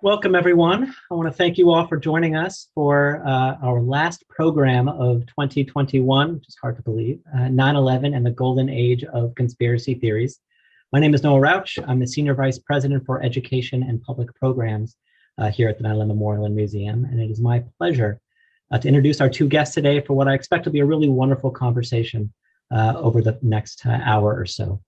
Welcome, everyone. I want to thank you all for joining us for our last program of 2021, which is hard to believe, 9/11 and the golden age of conspiracy theories. My name is Noah Rauch. I'm the Senior Vice President for Education and Public Programs here at the 9/11 Memorial and Museum, and it is my pleasure to introduce our two guests today for what I expect to be a really wonderful conversation over the next hour or so.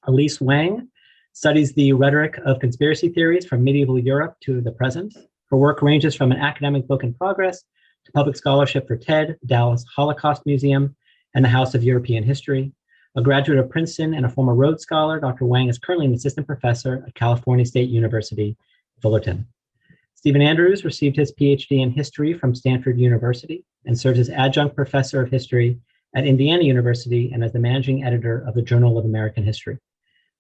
Elise Wang studies the rhetoric of conspiracy theories from medieval Europe to the present. Her work ranges from an academic book in progress to public scholarship for TED, Dallas Holocaust Museum, and the House of European History. A graduate of Princeton and a former Rhodes Scholar, Dr. Wang is currently an assistant professor at California State University, Fullerton. Stephen Andrews received his PhD in history from Stanford University and serves as adjunct professor of history at Indiana University and as the managing editor of the Journal of American History.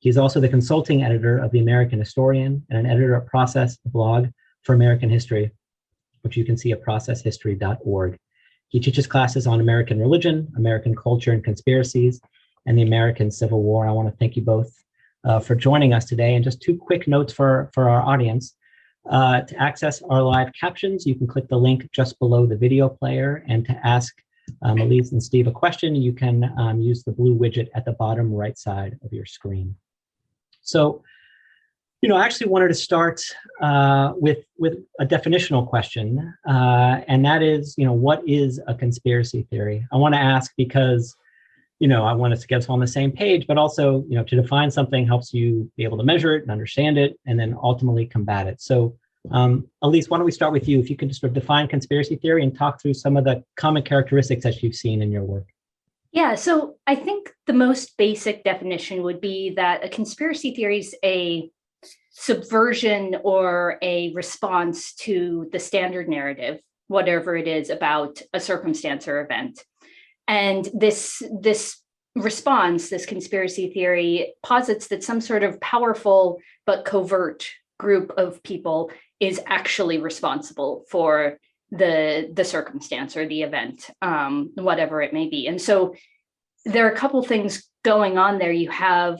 He's also the consulting editor of The American Historian and an editor at Process, a blog for American history, which you can see at processhistory.org. He teaches classes on American religion, American culture and conspiracies, and the American Civil War. I want to thank you both for joining us today. And just two quick notes for our audience. To access our live captions, you can click the link just below the video player. And to ask Elise and Steve a question, you can use the blue widget at the bottom right side of your screen. So, I actually wanted to start with a definitional question, and that is, what is a conspiracy theory? I want to ask because, I want us to get us on the same page, but also, to define something helps you be able to measure it and understand it, and then ultimately combat it. So, Elise, why don't we start with you? If you can just sort of define conspiracy theory and talk through some of the common characteristics that you've seen in your work. Yeah, so I think the most basic definition would be that a conspiracy theory is a subversion or a response to the standard narrative, whatever it is about a circumstance or event. And this response, this conspiracy theory, posits that some sort of powerful but covert group of people is actually responsible for the circumstance or the event, whatever it may be. And so there are a couple things going on there. You have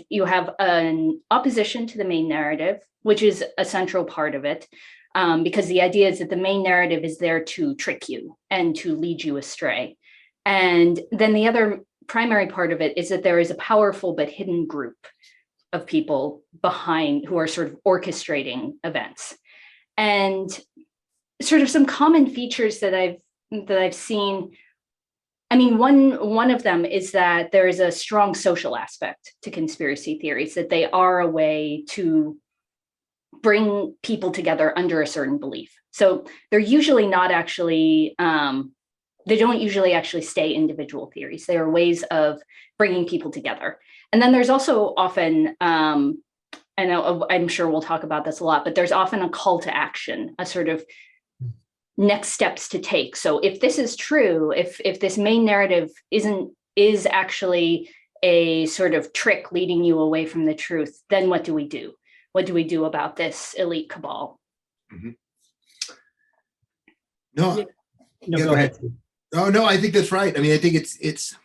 an opposition to the main narrative, which is a central part of it, because the idea is that the main narrative is there to trick you and to lead you astray. And then the other primary part of it is that there is a powerful but hidden group of people behind who are sort of orchestrating events. And sort of some common features that I've seen. I mean, one of them is that there is a strong social aspect to conspiracy theories, that they are a way to bring people together under a certain belief. So they're usually not actually, they don't usually actually stay individual theories. They are ways of bringing people together. And then there's also often, I'm sure we'll talk about this a lot, but there's often a call to action, a sort of next steps to take. So if this is true, if this main narrative is actually a sort of trick leading you away from the truth, then what do we do? What do we do about this elite cabal? Mm-hmm. No, go ahead. Oh no, I think that's right. I mean, I think it's.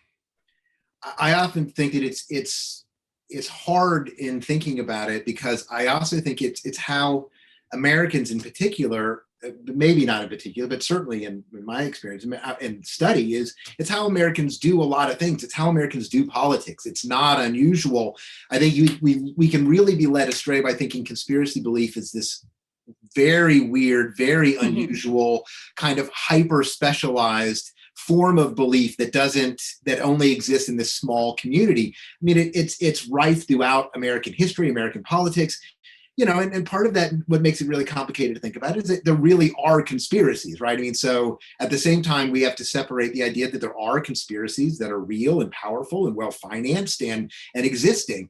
I often think that it's hard in thinking about it, because I also think it's how Americans in particular, maybe not in particular, but certainly in my experience and study, it's how Americans do a lot of things. It's how Americans do politics. It's not unusual. I think we can really be led astray by thinking conspiracy belief is this very weird, very unusual, kind of hyper specialized form of belief that only exists in this small community. I mean, it's rife throughout American history, American politics. And part of that, what makes it really complicated to think about is that there really are conspiracies, right? I mean, so at the same time, we have to separate the idea that there are conspiracies that are real and powerful and well-financed and existing.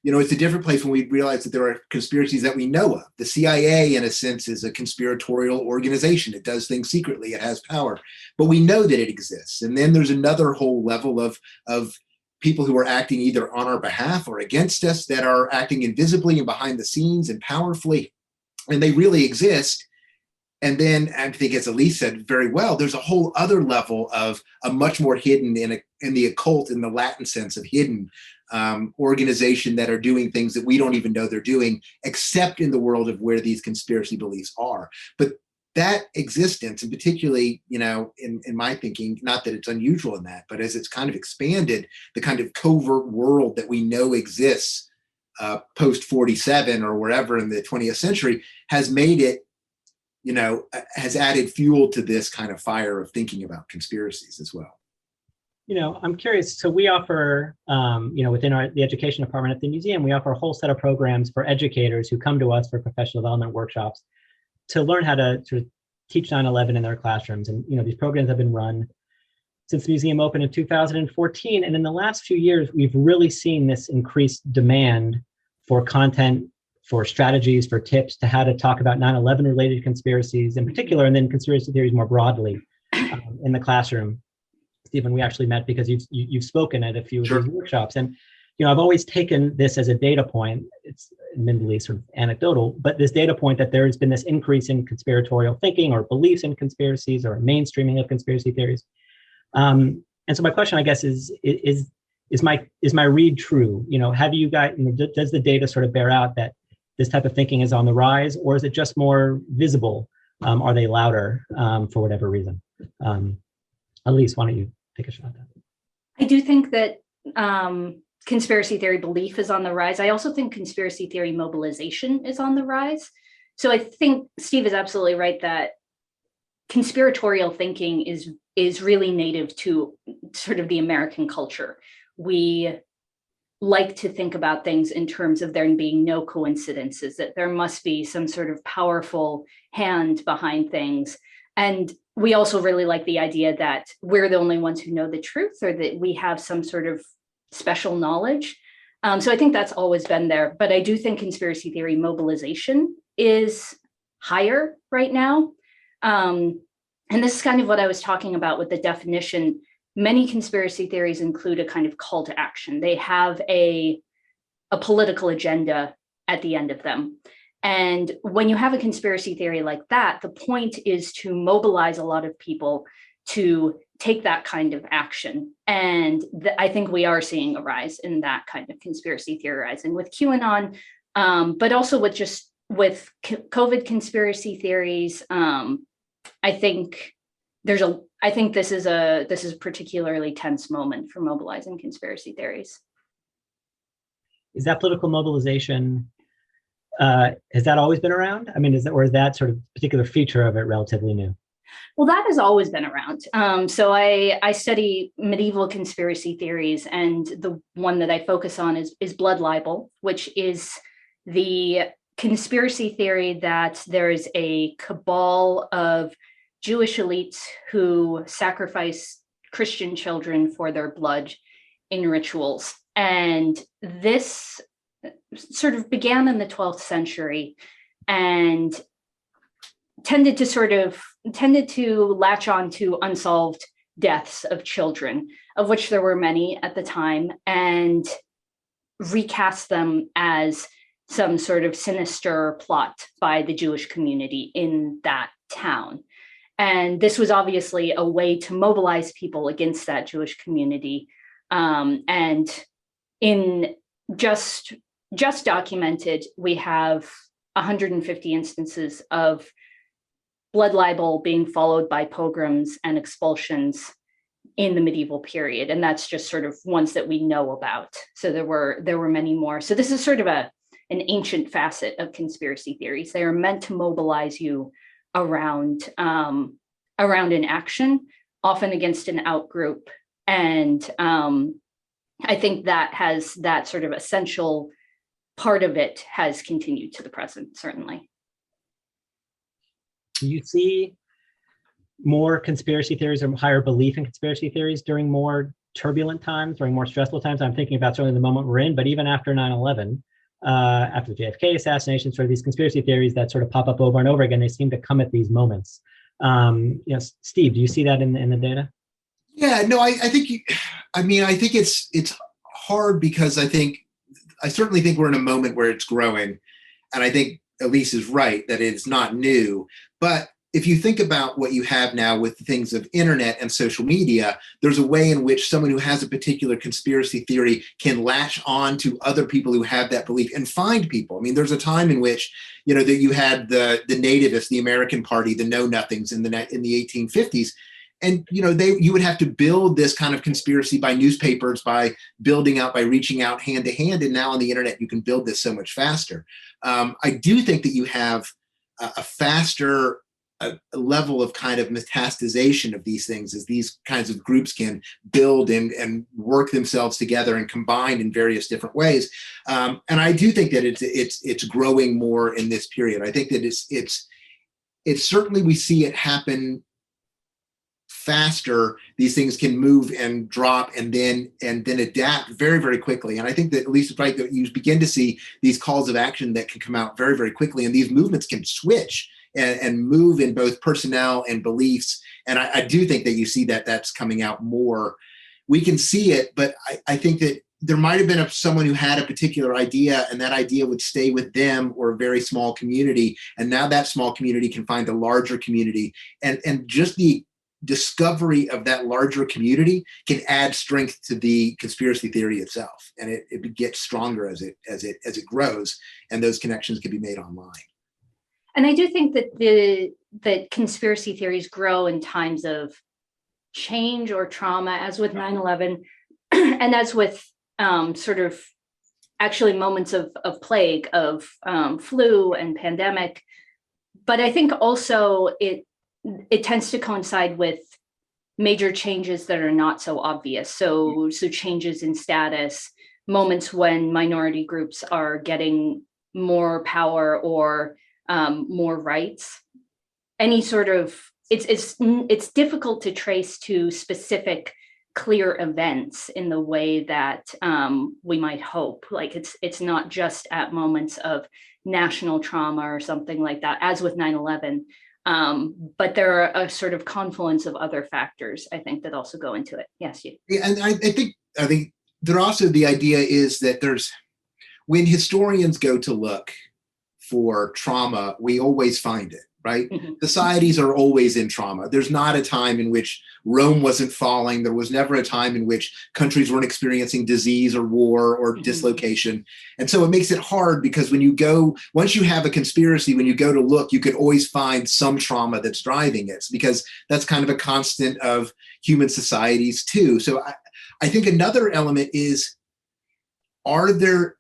It's a different place when we realize that there are conspiracies that we know of. The CIA, in a sense, is a conspiratorial organization. It does things secretly. It has power, but we know that it exists. And then there's another whole level of people who are acting either on our behalf or against us, that are acting invisibly and behind the scenes and powerfully, and they really exist. And then I think, as Elise said very well, there's a whole other level of a much more hidden in the occult, in the Latin sense of hidden organization that are doing things that we don't even know they're doing, except in the world of where these conspiracy beliefs are. But that existence, and particularly, in my thinking, not that it's unusual in that, but as it's kind of expanded, the kind of covert world that we know exists post 47 or wherever in the 20th century has made it, has added fuel to this kind of fire of thinking about conspiracies as well. I'm curious. So we offer, within the education department at the museum, we offer a whole set of programs for educators who come to us for professional development workshops to learn how to sort of teach 9/11 in their classrooms. And, these programs have been run since the museum opened in 2014. And in the last few years, we've really seen this increased demand for content, for strategies, for tips to how to talk about 9/11 related conspiracies in particular, and then conspiracy theories more broadly in the classroom. Stephen, we actually met because you've spoken at a few of Sure. these workshops. And, I've always taken this as a data point. It's admittedly sort of anecdotal, but this data point that there has been this increase in conspiratorial thinking or beliefs in conspiracies or mainstreaming of conspiracy theories. And so my question, I guess, is my read true? Have you guys, does the data sort of bear out that this type of thinking is on the rise, or is it just more visible? Are they louder for whatever reason? Elise, why don't you take a shot at that? I do think that conspiracy theory belief is on the rise. I also think conspiracy theory mobilization is on the rise. So I think Steve is absolutely right that conspiratorial thinking is really native to sort of the American culture. We like to think about things in terms of there being no coincidences, that there must be some sort of powerful hand behind things. And we also really like the idea that we're the only ones who know the truth, or that we have some sort of special knowledge. So I think that's always been there. But I do think conspiracy theory mobilization is higher right now. And this is kind of what I was talking about with the definition. Many conspiracy theories include a kind of call to action. They have a political agenda at the end of them. And when you have a conspiracy theory like that, the point is to mobilize a lot of people to take that kind of action. And I think we are seeing a rise in that kind of conspiracy theorizing with QAnon, but also with COVID conspiracy theories. I think this is a particularly tense moment for mobilizing conspiracy theories. Is that political mobilization, has that always been around? I mean, is that sort of particular feature of it relatively new? Well, that has always been around. So I study medieval conspiracy theories, and the one that I focus on is blood libel, which is the conspiracy theory that there is a cabal of Jewish elites who sacrifice Christian children for their blood in rituals. And this sort of began in the 12th century and tended to latch on to unsolved deaths of children, of which there were many at the time, and recast them as some sort of sinister plot by the Jewish community in that town. And this was obviously a way to mobilize people against that Jewish community. And in just documented, we have 150 instances of blood libel being followed by pogroms and expulsions in the medieval period. And that's just sort of ones that we know about. So there were many more. So this is sort of an ancient facet of conspiracy theories. They are meant to mobilize you around an action, often against an outgroup. And I think that sort of essential part of it has continued to the present, certainly. Do you see more conspiracy theories or higher belief in conspiracy theories during more turbulent times, during more stressful times? I'm thinking about certainly the moment we're in, but even after 9/11, after the JFK assassination, sort of these conspiracy theories that sort of pop up over and over again, they seem to come at these moments. Steve, do you see that in the data? Yeah, no, I think it's hard because I certainly think we're in a moment where it's growing. And I think Elise is right that it's not new, but if you think about what you have now with the things of internet and social media, there's a way in which someone who has a particular conspiracy theory can latch on to other people who have that belief and find people. I mean, there's a time in which, that you had the nativists, the American Party, the Know Nothings in the 1850s. And, you would have to build this kind of conspiracy by newspapers, by building out, by reaching out hand to hand. And now on the internet, you can build this so much faster. I do think that you have a faster a level of kind of metastasization of these things as these kinds of groups can build and work themselves together and combine in various different ways. And I do think that it's growing more in this period. I think that it's certainly, we see it happen faster. These things can move and drop and then adapt very, very quickly. And I think that Elise is right, that you begin to see these calls of action that can come out very, very quickly. And these movements can switch and move in both personnel and beliefs. And I do think that you see that that's coming out more. We can see it, but I think that there might have been someone who had a particular idea, and that idea would stay with them or a very small community. And now that small community can find a larger community. And just the discovery of that larger community can add strength to the conspiracy theory itself. And it gets stronger as it grows, and those connections can be made online. And I do think that that conspiracy theories grow in times of change or trauma, as with 9/11, and as with sort of actually moments of plague, of flu and pandemic. But I think also it tends to coincide with major changes that are not so obvious. So changes in status, moments when minority groups are getting more power or more rights. Any sort of, it's difficult to trace to specific clear events in the way that we might hope. Like it's not just at moments of national trauma or something like that, as with 9/11. But there are a sort of confluence of other factors, I think, that also go into it. Yes, you. Yeah, and I think there also, the idea is that when historians go to look for trauma, we always find it, right? Mm-hmm. Societies are always in trauma. There's not a time in which Rome wasn't falling. There was never a time in which countries weren't experiencing disease or war or mm-hmm. dislocation. And so it makes it hard, because once you have a conspiracy, when you go to look, you could always find some trauma that's driving it, because that's kind of a constant of human societies too. So I think another element is, are there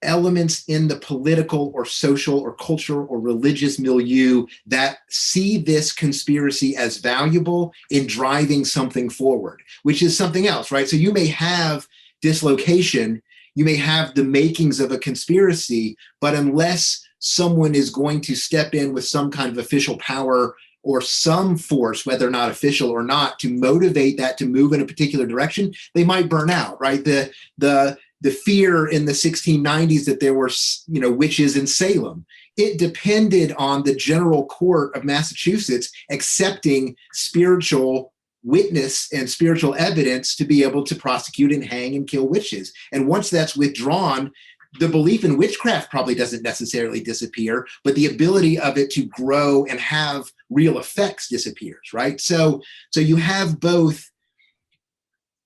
elements in the political or social or cultural or religious milieu that see this conspiracy as valuable in driving something forward, which is something else, right? So you may have dislocation, you may have the makings of a conspiracy, but unless someone is going to step in with some kind of official power or some force, whether or not official or not, to motivate that to move in a particular direction, they might burn out, right? The fear in the 1690s that there were, witches in Salem, it depended on the general court of Massachusetts accepting spiritual witness and spiritual evidence to be able to prosecute and hang and kill witches. And once that's withdrawn, the belief in witchcraft probably doesn't necessarily disappear, but the ability of it to grow and have real effects disappears, right? So you have both.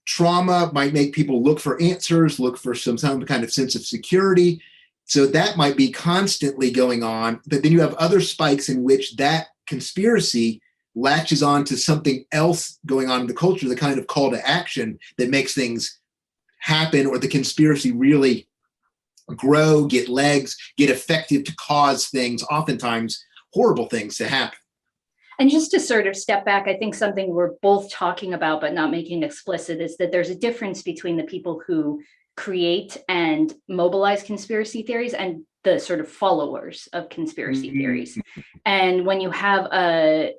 Trauma might make people look for answers, look for some kind of sense of security. So that might be constantly going on. But then you have other spikes in which that conspiracy latches on to something else going on in the culture, the kind of call to action that makes things happen, or the conspiracy really grow, get legs, get effective to cause things, oftentimes horrible things, to happen. And just to sort of step back, I think something we're both talking about but not making explicit is that there's a difference between the people who create and mobilize conspiracy theories and the sort of followers of conspiracy mm-hmm. theories. And when you have a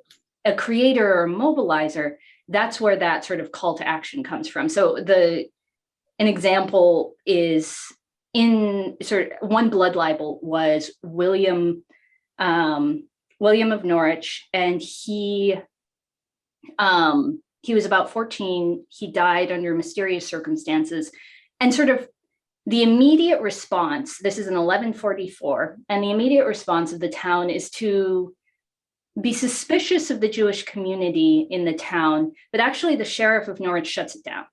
creator or mobilizer, that's where that sort of call to action comes from. So an example is, in sort of one blood libel was William of Norwich, and he was about 14. He died under mysterious circumstances, and sort of the immediate response, this is in 1144, and the immediate response of the town is to be suspicious of the Jewish community in the town, but actually the sheriff of Norwich shuts it down.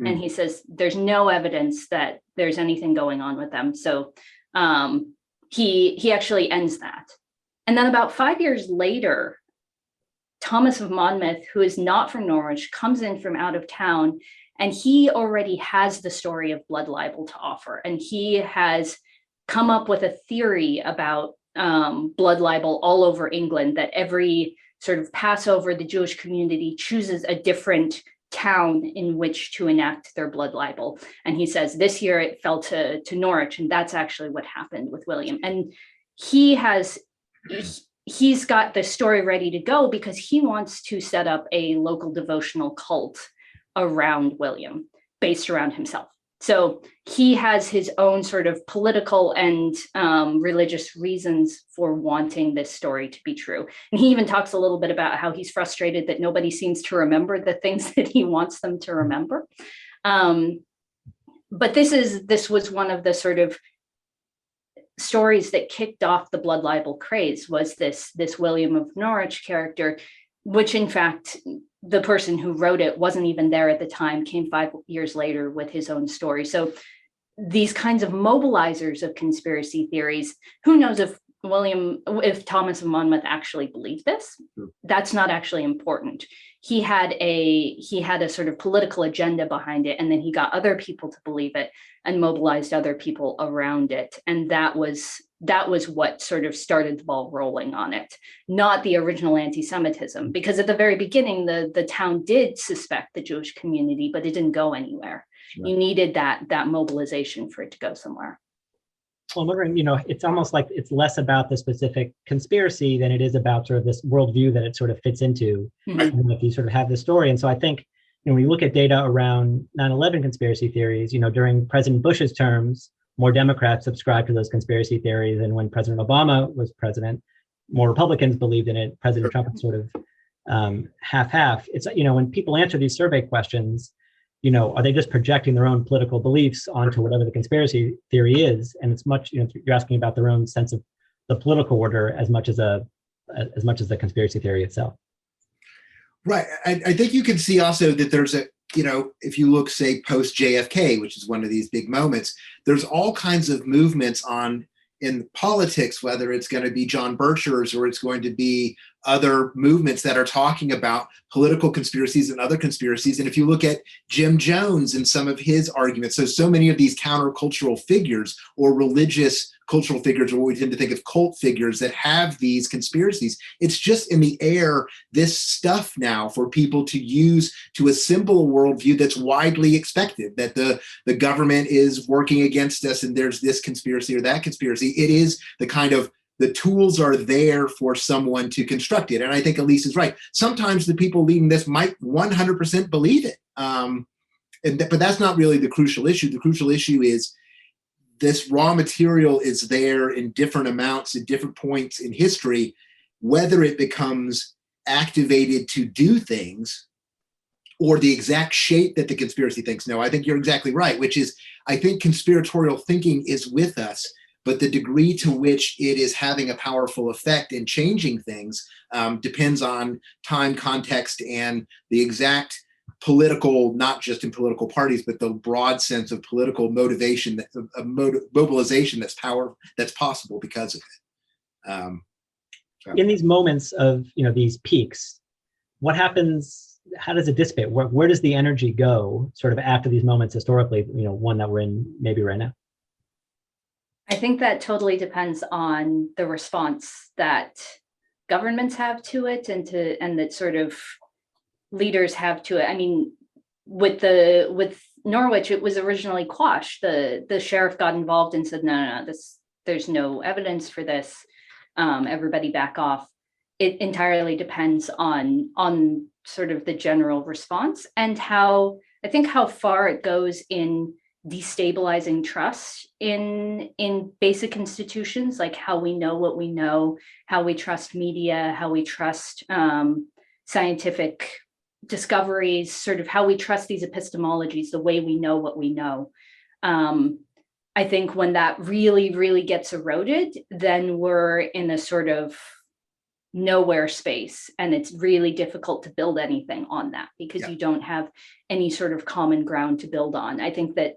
And he says, there's no evidence that there's anything going on with them. So he actually ends that. And then about 5 years later, Thomas of Monmouth, who is not from Norwich, comes in from out of town, and he already has the story of blood libel to offer. And he has come up with a theory about blood libel all over England, that every sort of Passover, the Jewish community chooses a different town in which to enact their blood libel. And he says this year it fell to Norwich, and that's actually what happened with William. And he's got the story ready to go because he wants to set up a local devotional cult around William, based around himself. So he has his own sort of political and religious reasons for wanting this story to be true. And he even talks a little bit about how he's frustrated that nobody seems to remember the things that he wants them to remember. But this was one of the sort of stories that kicked off the blood libel craze, was this William of Norwich character, which in fact, the person who wrote it wasn't even there at the time, came 5 years later with his own story. So these kinds of mobilizers of conspiracy theories, who knows if Thomas of Monmouth actually believed this? That's not actually important. He had a sort of political agenda behind it, and then he got other people to believe it and mobilized other people around it. And that was what sort of started the ball rolling on it, not the original anti-Semitism, because at the very beginning, the town did suspect the Jewish community, but it didn't go anywhere. Right. You needed that mobilization for it to go somewhere. Well, I'm wondering, it's almost like it's less about the specific conspiracy than it is about sort of this worldview that it sort of fits into. Mm-hmm. If you sort of have the story. And so I think, when you look at data around 9/11 conspiracy theories, during President Bush's terms, more Democrats subscribed to those conspiracy theories. And when President Obama was president, more Republicans believed in it. President Trump sort of half-half. It's, when people answer these survey questions, are they just projecting their own political beliefs onto whatever the conspiracy theory is? And it's much, you're asking about their own sense of the political order as much as the conspiracy theory itself. Right. I think you can see also that there's if you look, say, post JFK, which is one of these big moments, there's all kinds of movements in politics, whether it's going to be John Birchers or it's going to be other movements that are talking about political conspiracies and other conspiracies. And if you look at Jim Jones and some of his arguments, so many of these countercultural figures or religious cultural figures, or what we tend to think of cult figures that have these conspiracies, it's just in the air, this stuff now for people to use to assemble a worldview that's widely expected, that the government is working against us and there's this conspiracy or that conspiracy. It is the tools are there for someone to construct it. And I think Elise is right. Sometimes the people leading this might 100% believe it. But that's not really the crucial issue. The crucial issue is this raw material is there in different amounts at different points in history, whether it becomes activated to do things or the exact shape that the conspiracy thinks. No, I think you're exactly right, which is, I think conspiratorial thinking is with us, but the degree to which it is having a powerful effect in changing things depends on time, context, and the exact political, not just in political parties, but the broad sense of political motivation, mobilization that's possible because of it. In these moments of these peaks, what happens? How does it dissipate? Where does the energy go sort of after these moments historically, one that we're in maybe right now? I think that totally depends on the response that governments have to it and that sort of leaders have to it. I mean, with Norwich, it was originally quashed. The sheriff got involved and said, no, there's no evidence for this. Everybody back off. It entirely depends on sort of the general response and how far it goes in destabilizing trust in basic institutions, like how we know what we know, how we trust media, how we trust scientific discoveries, sort of how we trust these epistemologies, the way we know what we know. I think when that really, really gets eroded, then we're in a sort of nowhere space, and it's really difficult to build anything on that because Yeah. you don't have any sort of common ground to build on. I think that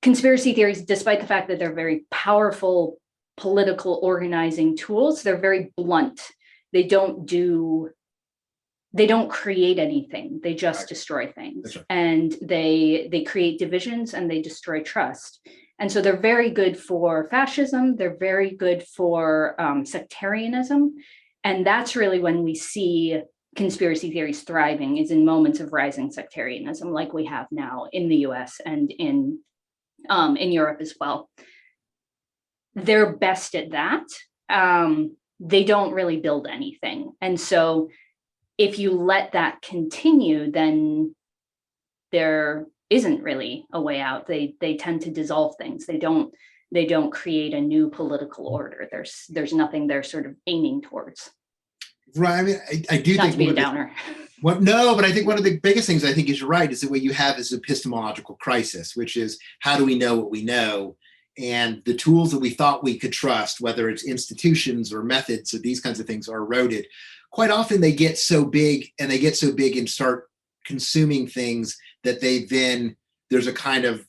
conspiracy theories, despite the fact that they're very powerful political organizing tools, they're very blunt. They don't create anything. They just Right. destroy things. That's right. And they create divisions and they destroy trust. And so they're very good for fascism. They're very good for sectarianism. And that's really when we see conspiracy theories thriving, is in moments of rising sectarianism, like we have now in the US and in Europe as well. They're best at that. They don't really build anything. And so if you let that continue, then there isn't really a way out. They tend to dissolve things. They don't create a new political order. There's nothing they're sort of aiming towards. Right. I mean, I do Not think to be a downer. No, but I think one of the biggest things I think is you're right is that what you have is epistemological crisis, which is how do we know what we know? And the tools that we thought we could trust, whether it's institutions or methods or these kinds of things, are eroded. Quite often they get so big and start consuming things that there's a kind of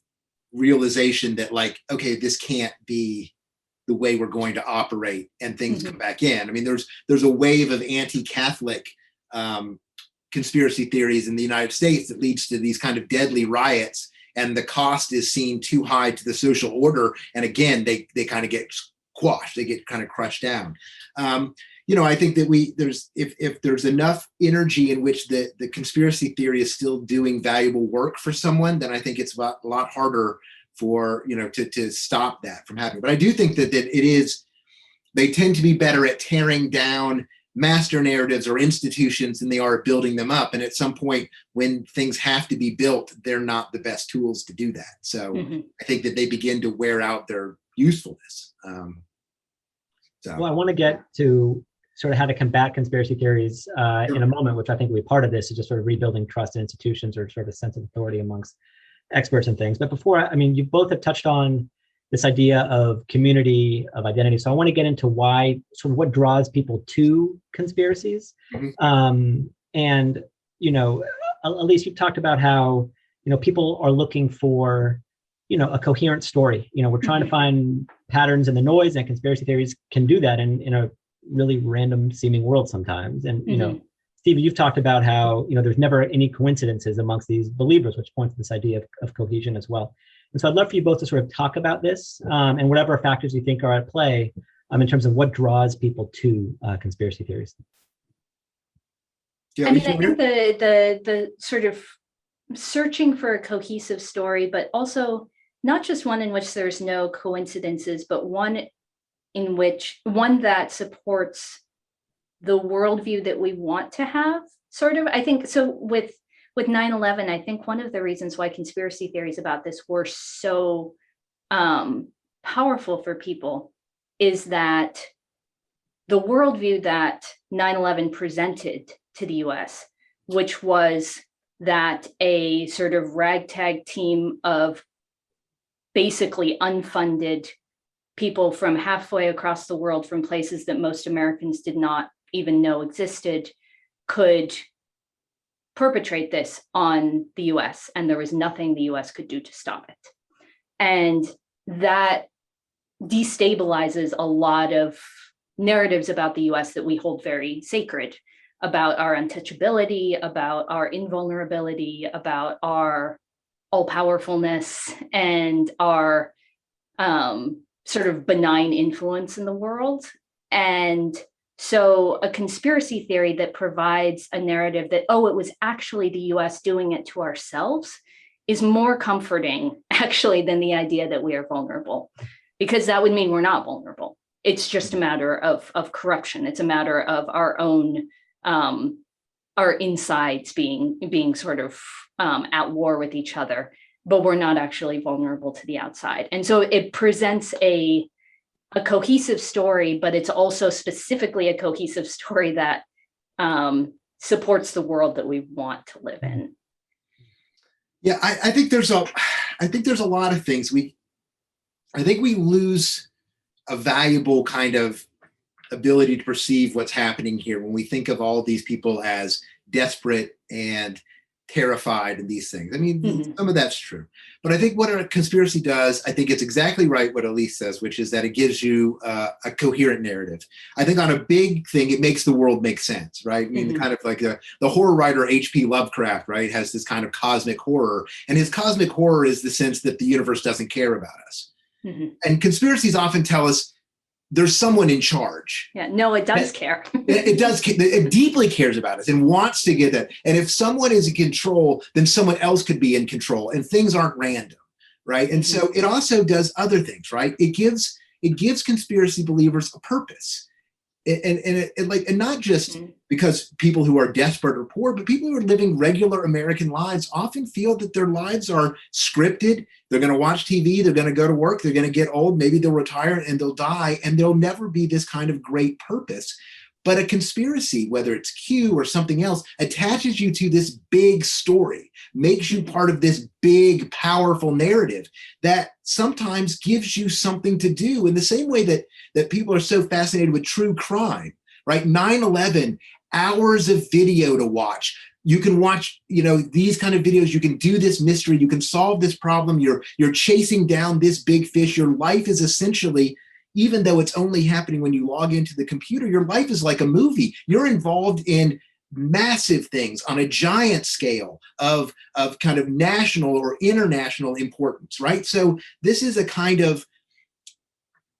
realization that, like, okay, this can't be the way we're going to operate, and things come back in. I mean, there's a wave of anti-Catholic conspiracy theories in the United States that leads to these kind of deadly riots, and the cost is seen too high to the social order. And again, they kind of get quashed, they get kind of crushed down. I think that if there's enough energy in which the conspiracy theory is still doing valuable work for someone, then I think it's a lot harder for, to stop that from happening. But I do think that they tend to be better at tearing down master narratives or institutions than they are at building them up. And at some point when things have to be built, they're not the best tools to do that. So I think that they begin to wear out their usefulness. Well, I want to get to sort of how to combat conspiracy theories in a moment, which I think will be part of this, is just sort of rebuilding trust in institutions or sort of a sense of authority amongst experts and things. But before, you both have touched on this idea of community, of identity. So I want to get into what draws people to conspiracies. And, Elise, you've talked about how, people are looking for, a coherent story. We're trying to find patterns in the noise, and conspiracy theories can do that in a really random seeming world sometimes. And, Steve, you've talked about how, there's never any coincidences amongst these believers, which points to this idea of cohesion as well. And so I'd love for you both to sort of talk about this and whatever factors you think are at play in terms of what draws people to conspiracy theories. Yeah, I think the sort of searching for a cohesive story, but also not just one in which there's no coincidences, but one that supports the worldview that we want to have, sort of. I think so with 9/11, I think one of the reasons why conspiracy theories about this were so powerful for people is that the worldview that 9/11 presented to the US, which was that a sort of ragtag team of basically unfunded people from halfway across the world, from places that most Americans did not even know existed, could perpetrate this on the US, and there was nothing the US could do to stop it. And that destabilizes a lot of narratives about the US that we hold very sacred, about our untouchability, about our invulnerability, about our all-powerfulness, and our sort of benign influence in the world. And so a conspiracy theory that provides a narrative that, oh, it was actually the US doing it to ourselves, is more comforting actually than the idea that we are vulnerable, because that would mean we're not vulnerable. It's just a matter of corruption. It's a matter of our own, our insides being sort of at war with each other, but we're not actually vulnerable to the outside. And so it presents a cohesive story, but it's also specifically a cohesive story that supports the world that we want to live in. Yeah, I think there's a lot of things I think we lose a valuable kind of ability to perceive what's happening here when we think of all these people as desperate and terrified and these things. I mean, some of that's true. But I think what a conspiracy does, I think it's exactly right what Elise says, which is that it gives you a coherent narrative. I think on a big thing, it makes the world make sense, right? I mean, kind of like the horror writer H.P. Lovecraft, right, has this kind of cosmic horror. And his cosmic horror is the sense that the universe doesn't care about us. And conspiracies often tell us there's someone in charge. Yeah, no, it does care. It does. It deeply cares about us and wants to get that. And if someone is in control, then someone else could be in control, and things aren't random, right? And so it also does other things, right? It gives conspiracy believers a purpose. And not just because people who are desperate or poor, but people who are living regular American lives often feel that their lives are scripted. They're going to watch TV, they're going to go to work, they're going to get old, maybe they'll retire and they'll die, and there'll never be this kind of great purpose. But a conspiracy, whether it's Q or something else, attaches you to this big story, makes you part of this big, powerful narrative that sometimes gives you something to do in the same way that people are so fascinated with true crime, right? 9/11, hours of video to watch. You can watch, these kind of videos. You can do this mystery. You can solve this problem. You're chasing down this big fish. Your life is essentially, even though it's only happening when you log into the computer, your life is like a movie. You're involved in massive things on a giant scale of kind of national or international importance, right? So this is a kind of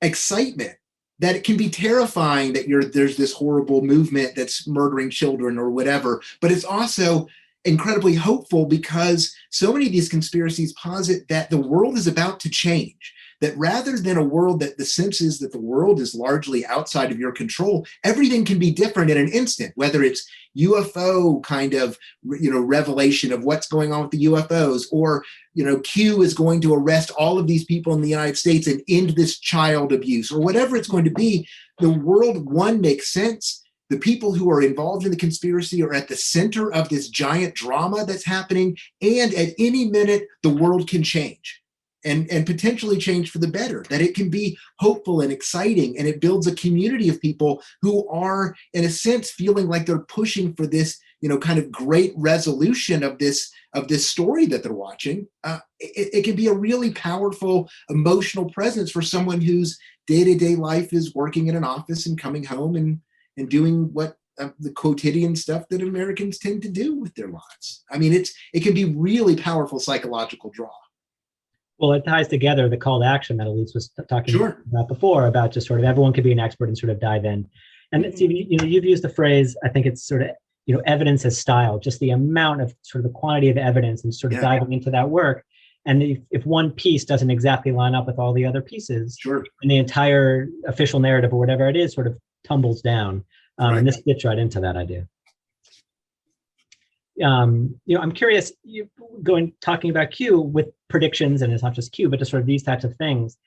excitement that it can be terrifying that there's this horrible movement that's murdering children or whatever, but it's also incredibly hopeful because so many of these conspiracies posit that the world is about to change. That rather than a world that the sense is that the world is largely outside of your control, everything can be different in an instant, whether it's UFO kind of, revelation of what's going on with the UFOs, or, Q is going to arrest all of these people in the United States and end this child abuse, or whatever it's going to be. The world, one, makes sense. The people who are involved in the conspiracy are at the center of this giant drama that's happening. And at any minute, the world can change. And potentially change for the better, that it can be hopeful and exciting, and it builds a community of people who are, in a sense, feeling like they're pushing for this, kind of great resolution of this story that they're watching. It can be a really powerful emotional presence for someone whose day-to-day life is working in an office and coming home and doing what the quotidian stuff that Americans tend to do with their lives. I mean, it can be really powerful psychological draw. Well, it ties together the call to action that Elise was talking about before, about just sort of everyone could be an expert and sort of dive in. And Steve, you've used the phrase, I think it's sort of, evidence as style, just the amount of sort of the quantity of evidence and sort of diving into that work. And if one piece doesn't exactly line up with all the other pieces, and the entire official narrative or whatever it is sort of tumbles down. And this fits right into that idea. I'm curious, talking about Q with predictions, and it's not just Q, but just sort of these types of things.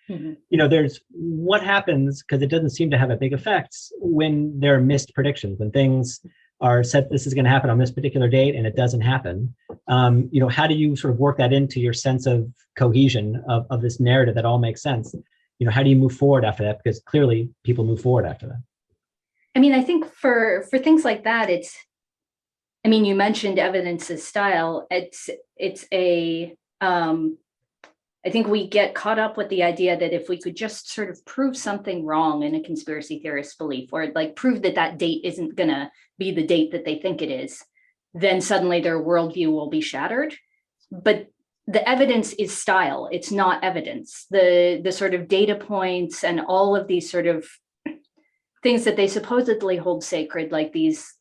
There's what happens, because it doesn't seem to have a big effects when there are missed predictions, when things are said this is going to happen on this particular date and it doesn't happen. How do you sort of work that into your sense of cohesion of this narrative that all makes sense? How do you move forward after that? Because clearly people move forward after that. I mean, I think for things like that, you mentioned evidence as style. I think we get caught up with the idea that if we could just sort of prove something wrong in a conspiracy theorist's belief, or like prove that date isn't going to be the date that they think it is, then suddenly their worldview will be shattered. But the evidence is style. It's not evidence. The sort of data points and all of these sort of things that they supposedly hold sacred, like these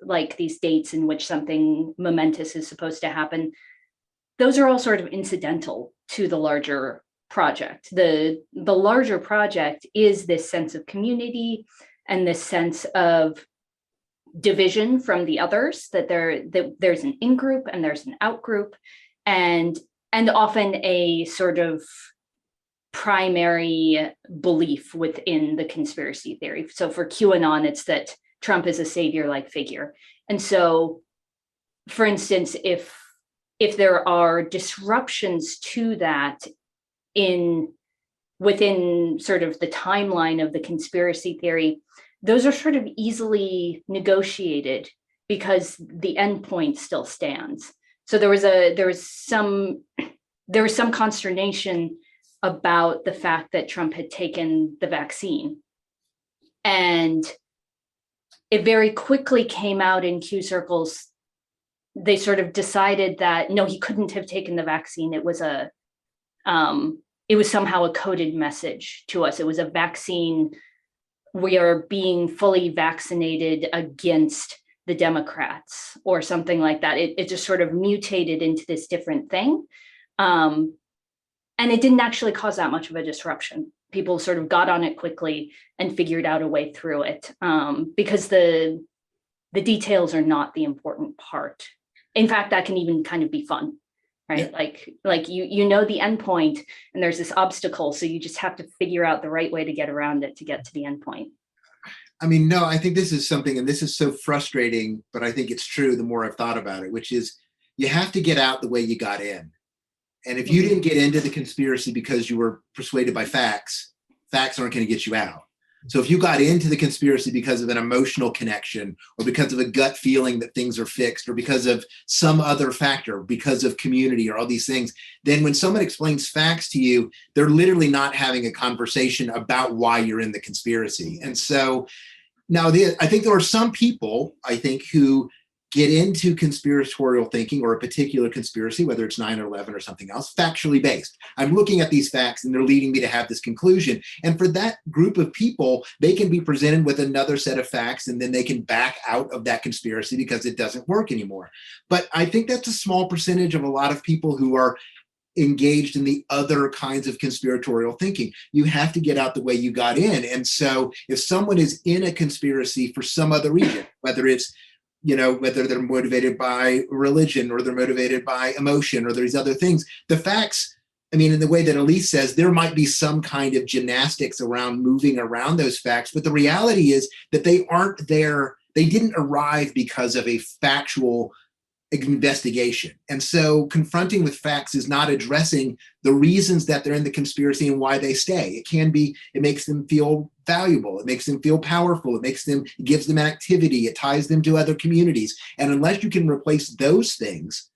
dates in which something momentous is supposed to happen, those are all sort of incidental to the larger project. The larger project is this sense of community and this sense of division from the others, that there's an in-group and there's an out-group, and often a sort of primary belief within the conspiracy theory. So for QAnon, it's that Trump is a savior-like figure. And so, for instance, if there are disruptions to that within sort of the timeline of the conspiracy theory, those are sort of easily negotiated because the endpoint still stands. So there was some consternation about the fact that Trump had taken the vaccine. And it very quickly came out in Q circles. They sort of decided that, no, he couldn't have taken the vaccine. It was somehow a coded message to us. It was a vaccine. We are being fully vaccinated against the Democrats or something like that. It just sort of mutated into this different thing. And it didn't actually cause that much of a disruption. People sort of got on it quickly and figured out a way through it, because the details are not the important part. In fact, that can even kind of be fun, right? Yeah. Like you know the endpoint, and there's this obstacle, so you just have to figure out the right way to get around it to get to the endpoint. I mean, no, I think this is something, and this is so frustrating, but I think it's true the more I've thought about it, which is you have to get out the way you got in. And if you didn't get into the conspiracy because you were persuaded by facts, facts aren't going to get you out. So if you got into the conspiracy because of an emotional connection, or because of a gut feeling that things are fixed, or because of some other factor, because of community or all these things, then when someone explains facts to you, they're literally not having a conversation about why you're in the conspiracy. And so now I think there are some people, who get into conspiratorial thinking or a particular conspiracy, whether it's 9/11 or something else, factually based. I'm looking at these facts and they're leading me to have this conclusion. And for that group of people, they can be presented with another set of facts, and then they can back out of that conspiracy because it doesn't work anymore. But I think that's a small percentage of a lot of people who are engaged in the other kinds of conspiratorial thinking. You have to get out the way you got in. And so if someone is in a conspiracy for some other reason, whether they're motivated by religion, or they're motivated by emotion, or there's other things, the facts, in the way that Elise says, there might be some kind of gymnastics around moving around those facts, but the reality is that they aren't there. They didn't arrive because of a factual investigation. And so confronting with facts is not addressing the reasons that they're in the conspiracy and why they stay. It makes them feel valuable. It makes them feel powerful. It gives them activity. It ties them to other communities. And unless you can replace those things,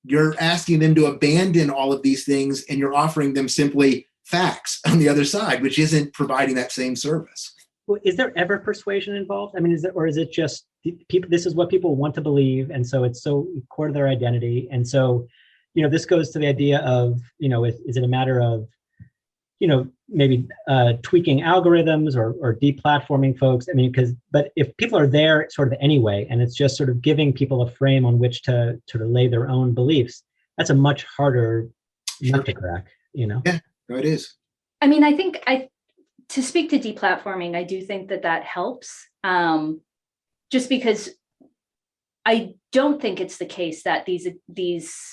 you're asking them to abandon all of these things, and you're offering them simply facts on the other side, which isn't providing that same service. Well, is there ever persuasion involved? Is it just people? This is what people want to believe, and so it's so core to their identity. And so, this goes to the idea of, is it a matter of, maybe tweaking algorithms or deplatforming folks? But if people are there sort of anyway, and it's just sort of giving people a frame on which to sort of lay their own beliefs, that's a much harder nut to crack. Yeah, no, it is. To speak to deplatforming, I do think that helps, just because I don't think it's the case that these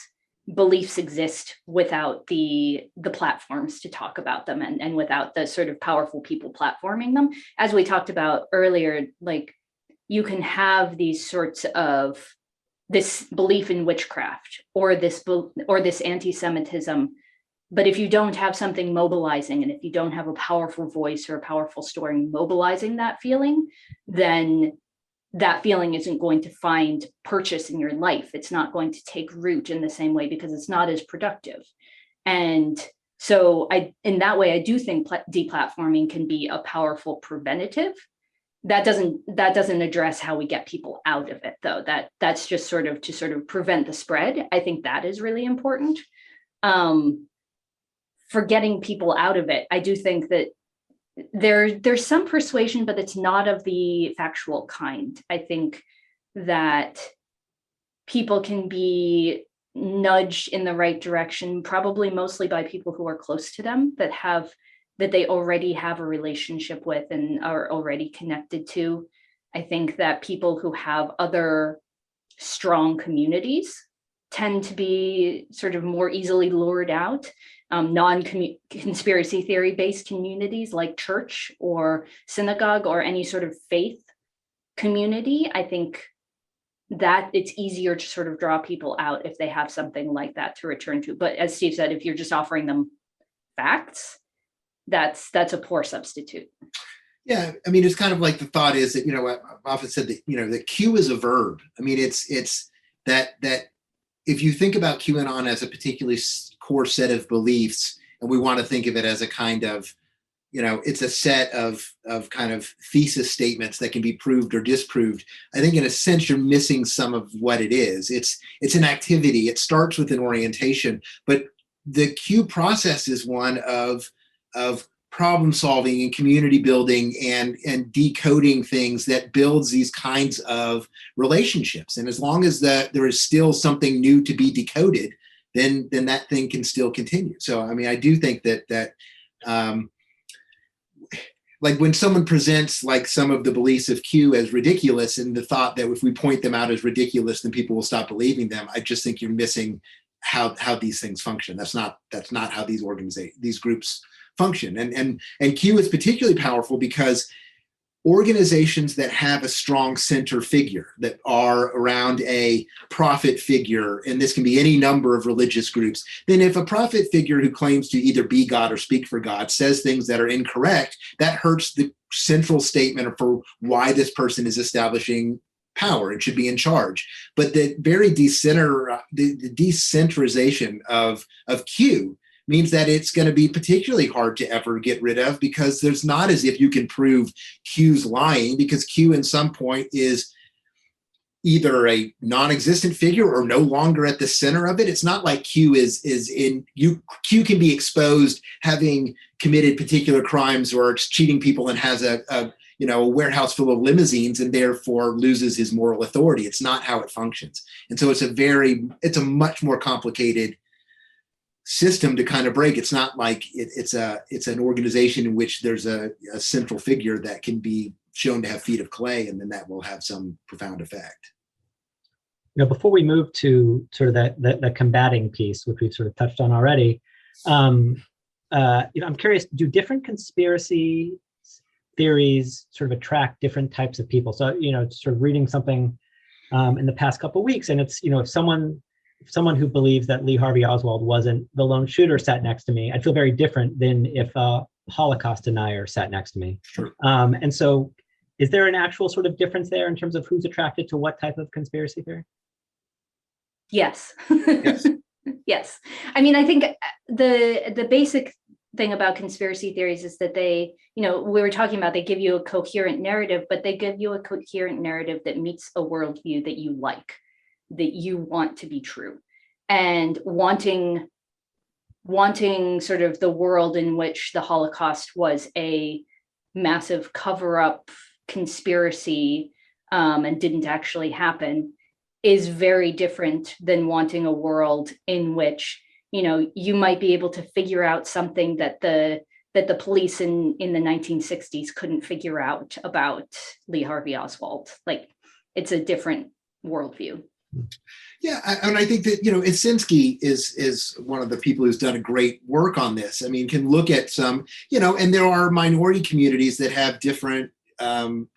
beliefs exist without the platforms to talk about them, and without the sort of powerful people platforming them. As we talked about earlier, like, you can have these sorts of this belief in witchcraft or this anti-Semitism, but if you don't have something mobilizing, and if you don't have a powerful voice or a powerful story mobilizing that feeling, then that feeling isn't going to find purchase in your life. It's not going to take root in the same way, because it's not as productive. And so in that way, I do think deplatforming can be a powerful preventative. That doesn't address how we get people out of it, though. That's just sort of to prevent the spread. I think that is really important. For getting people out of it, I do think that there's some persuasion, but it's not of the factual kind. I think that people can be nudged in the right direction, probably mostly by people who are close to them, that they already have a relationship with and are already connected to. I think that people who have other strong communities tend to be sort of more easily lured out. Non-conspiracy theory-based communities like church or synagogue or any sort of faith community, I think that it's easier to sort of draw people out if they have something like that to return to. But as Steve said, if you're just offering them facts, that's a poor substitute. Yeah, I mean, it's kind of like the thought is that, I've often said that, that Q is a verb. I mean, it's that if you think about QAnon as a particularly core set of beliefs, and we want to think of it as a kind of, it's a set of kind of thesis statements that can be proved or disproved. I think in a sense, you're missing some of what it is. It's an activity. It starts with an orientation, but the Q process is one of problem solving and community building and decoding things that builds these kinds of relationships. And as long as there is still something new to be decoded, then that thing can still continue. So, I mean, I do think that like when someone presents like some of the beliefs of Q as ridiculous, and the thought that if we point them out as ridiculous, then people will stop believing them, I just think you're missing how these things function. That's not how these groups function. And Q is particularly powerful because organizations that have a strong center figure, that are around a prophet figure, and this can be any number of religious groups, then if a prophet figure who claims to either be God or speak for God says things that are incorrect, that hurts the central statement for why this person is establishing power and should be in charge. But the very decentralization of Q means that it's going to be particularly hard to ever get rid of, because there's not as if you can prove Q's lying, because Q in some point is either a non-existent figure or no longer at the center of it. It's not like Q Q can be exposed having committed particular crimes or cheating people and has a warehouse full of limousines and therefore loses his moral authority. It's not how it functions. And so it's a much more complicated system to kind of break. It's not like it's an organization in which there's a central figure that can be shown to have feet of clay, and then that will have some profound effect. Before we move to sort of the combating piece, which we've sort of touched on already, I'm curious, do different conspiracy theories sort of attract different types of people? So, sort of reading something in the past couple of weeks, and it's, if someone who believes that Lee Harvey Oswald wasn't the lone shooter sat next to me, I'd feel very different than if a Holocaust denier sat next to me. Sure. And so is there an actual sort of difference there in terms of who's attracted to what type of conspiracy theory? Yes. Yes. Yes. I mean, I think the basic thing about conspiracy theories is that they, we were talking about, they give you a coherent narrative, but they give you a coherent narrative that meets a worldview that you like, that you want to be true, and wanting sort of the world in which the Holocaust was a massive cover-up conspiracy and didn't actually happen is very different than wanting a world in which, you might be able to figure out something that the police in the 1960s couldn't figure out about Lee Harvey Oswald. Like, it's a different worldview. Yeah, and I think that, Isinski is one of the people who's done a great work on this. I mean, can look at some, and there are minority communities that have different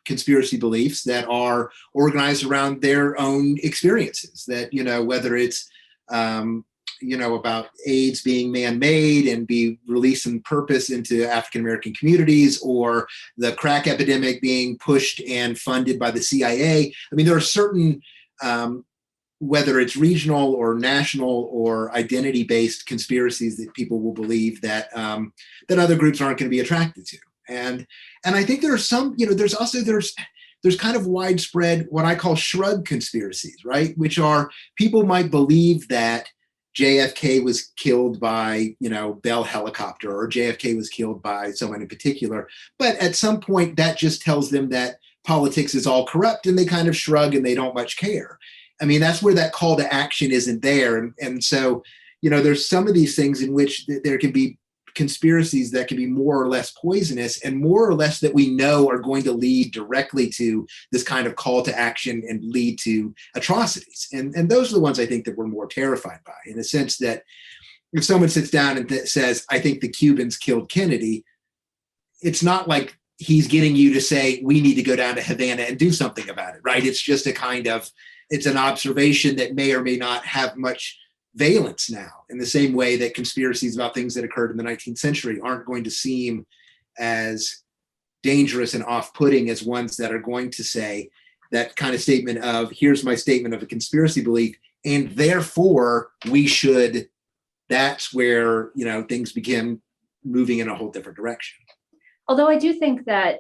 conspiracy beliefs that are organized around their own experiences, that, whether it's, about AIDS being man-made and be released in purpose into African-American communities, or the crack epidemic being pushed and funded by the CIA. I mean, there are certain whether it's regional or national or identity-based conspiracies that people will believe that that other groups aren't going to be attracted to. And I think there are some, there's kind of widespread what I call shrug conspiracies, right? Which are, people might believe that JFK was killed by, Bell helicopter, or JFK was killed by someone in particular. But at some point that just tells them that politics is all corrupt, and they kind of shrug and they don't much care. I mean, that's where that call to action isn't there. And so, there's some of these things in which there can be conspiracies that can be more or less poisonous, and more or less that we know are going to lead directly to this kind of call to action and lead to atrocities. And those are the ones I think that we're more terrified by, in the sense that if someone sits down and says, I think the Cubans killed Kennedy, it's not like he's getting you to say, we need to go down to Havana and do something about it, right? It's just it's an observation that may or may not have much valence now, in the same way that conspiracies about things that occurred in the 19th century aren't going to seem as dangerous and off-putting as ones that are going to say that kind of statement of, here's my statement of a conspiracy belief, and therefore we should, that's where, things begin moving in a whole different direction. Although I do think that,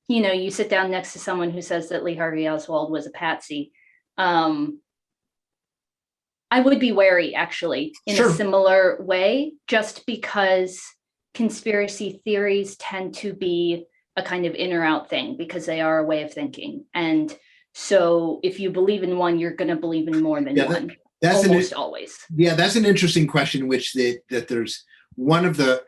you sit down next to someone who says that Lee Harvey Oswald was a patsy. I would be wary, actually, in Sure. a similar way, just because conspiracy theories tend to be a kind of in or out thing, because they are a way of thinking. And so if you believe in one, you're going to believe in more than one. That's almost always. Yeah, that's an interesting question, which that there's one of the,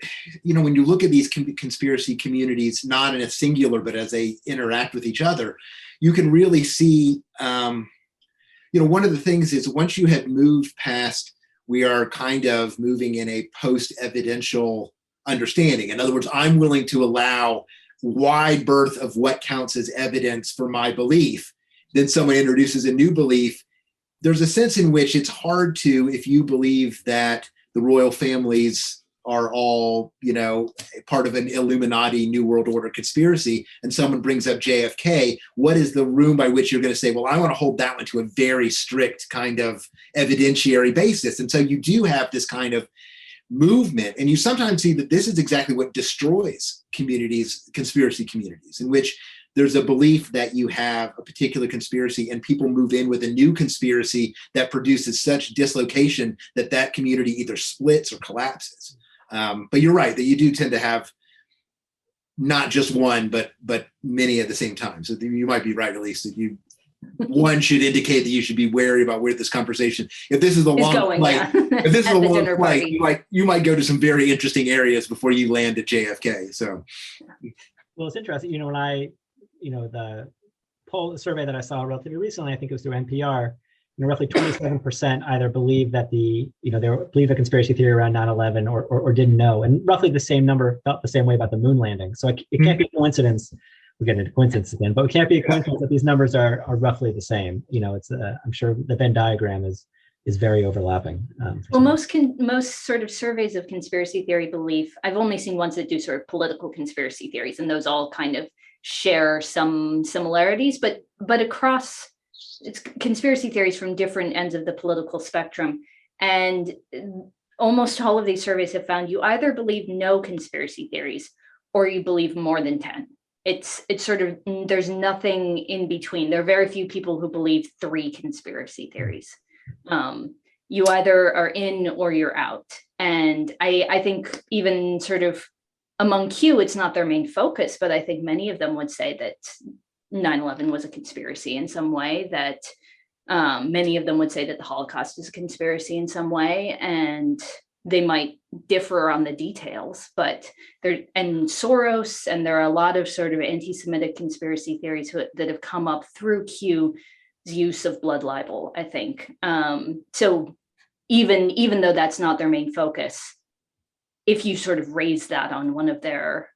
when you look at these conspiracy communities, not in a singular, but as they interact with each other, you can really see, one of the things is once you have moved past, we are kind of moving in a post-evidential understanding. In other words, I'm willing to allow wide berth of what counts as evidence for my belief. Then someone introduces a new belief. There's a sense in which it's hard to, if you believe that the royal families are all, part of an Illuminati New World Order conspiracy, and someone brings up JFK, what is the room by which you're going to say, well, I want to hold that one to a very strict kind of evidentiary basis? And so you do have this kind of movement, and you sometimes see that this is exactly what destroys communities, conspiracy communities, in which there's a belief that you have a particular conspiracy and people move in with a new conspiracy that produces such dislocation that that community either splits or collapses. But you're right that you do tend to have not just one, but many at the same time. So you might be right, Elise, that one should indicate that you should be wary about where this conversation, if this is a long flight, if this is a long flight, you might go to some very interesting areas before you land at JFK. So, well, it's interesting. The poll survey that I saw relatively recently, I think it was through NPR, roughly 27% either believe that they believe a conspiracy theory around 9/11 or didn't know. And roughly the same number felt the same way about the moon landing. So it can't be a coincidence. We're getting into coincidence again, but it can't be a coincidence that these numbers are roughly the same. It's I'm sure the Venn diagram is very overlapping. Well, most sort of surveys of conspiracy theory belief, I've only seen ones that do sort of political conspiracy theories, and those all kind of share some similarities, but across, it's conspiracy theories from different ends of the political spectrum. And almost all of these surveys have found you either believe no conspiracy theories or you believe more than 10. It's sort of, there's nothing in between. There are very few people who believe 3 conspiracy theories. You either are in or you're out. And I think even sort of among Q, it's not their main focus, but I think many of them would say that 9/11 was a conspiracy in some way, that many of them would say that the Holocaust is a conspiracy in some way, and they might differ on the details, but and Soros, and there are a lot of sort of anti-Semitic conspiracy theories that have come up through Q's use of blood libel, I think. So even though that's not their main focus, if you sort of raise that on one of their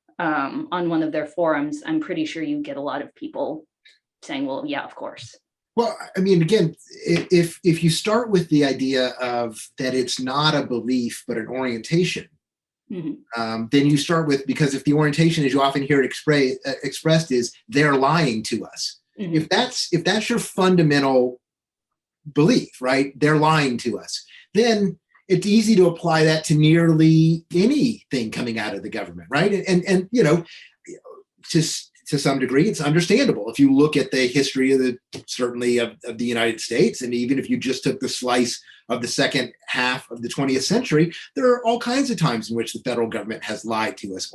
forums, I'm pretty sure you get a lot of people saying, well, yeah, of course. Well, I mean, again, if you start with the idea of that it's not a belief, but an orientation, then you start with, because if the orientation, as you often hear it expressed, is they're lying to us. If that's your fundamental belief, right? They're lying to us. Then it's easy to apply that to nearly anything coming out of the government, right? And to some degree, it's understandable. If you look at the history of the United States, and even if you just took the slice of the second half of the 20th century, there are all kinds of times in which the federal government has lied to us,